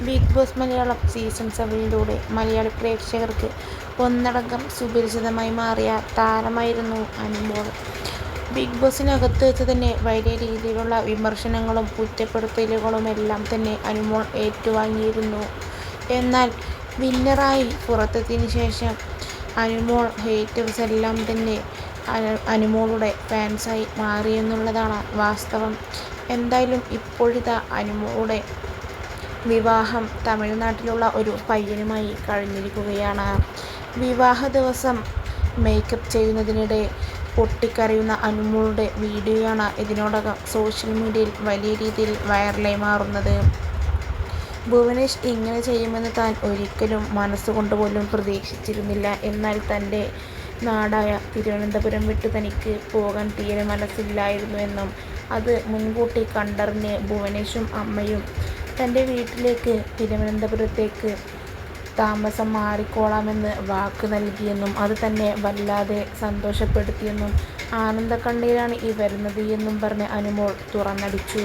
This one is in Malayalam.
Big Boss Malayalam season 7 Malayali പ്രേക്ഷകർക്ക് ഒന്നടങ്കം സുപരിചിതമായി മാറിയ താരമായിരുന്നു അനുമോൾ. ബിഗ് ബോസിനകത്ത് വെച്ച് തന്നെ വലിയ രീതിയിലുള്ള വിമർശനങ്ങളും കുറ്റപ്പെടുത്തലുകളുമെല്ലാം തന്നെ അനുമോൾ ഏറ്റുവാങ്ങിയിരുന്നു. എന്നാൽ വിന്നറായി പുറത്തെത്തിയതിനു ശേഷം അനുമോൾ ഹേറ്റേഴ്സ് എല്ലാം തന്നെ അനുമോളുടെ ഫാൻസായി മാറിയെന്നുള്ളതാണ് വാസ്തവം. എന്തായാലും ഇപ്പോഴിതാ അനുമോളുടെ വിവാഹം തമിഴ്നാട്ടിലുള്ള ഒരു പയ്യനുമായി കഴിഞ്ഞിരിക്കുകയാണ്. വിവാഹ ദിവസം മേക്കപ്പ് ചെയ്യുന്നതിനിടെ പൊട്ടിക്കരയുന്ന അനുമോളുടെ വീഡിയോയാണ് ഇതിനോടകം സോഷ്യൽ മീഡിയയിൽ വലിയ രീതിയിൽ വൈറലായി മാറുന്നത്. ഭുവനേഷ് ഇങ്ങനെ ചെയ്യുമെന്ന് താൻ ഒരിക്കലും മനസ്സുകൊണ്ട് പോലും പ്രതീക്ഷിച്ചിരുന്നില്ല. എന്നാൽ തൻ്റെ നാടായ തിരുവനന്തപുരം വിട്ട് തനിക്ക് പോകാൻ തീരെ മനസ്സില്ലായിരുന്നു എന്നും അത് മുൻകൂട്ടി കണ്ടറിഞ്ഞ് ഭുവനേഷും അമ്മയും തൻ്റെ വീട്ടിലേക്ക് തിരുവനന്തപുരത്തേക്ക് താമസം മാറിക്കോളാമെന്ന് വാക്ക് നൽകിയെന്നും അത് തന്നെ വല്ലാതെ സന്തോഷപ്പെടുത്തിയെന്നും ആനന്ദക്കണ്ണീരാണ് ഈ വരുന്നത് എന്നും പറഞ്ഞ് അനുമോൾ തുറന്നടിച്ചു.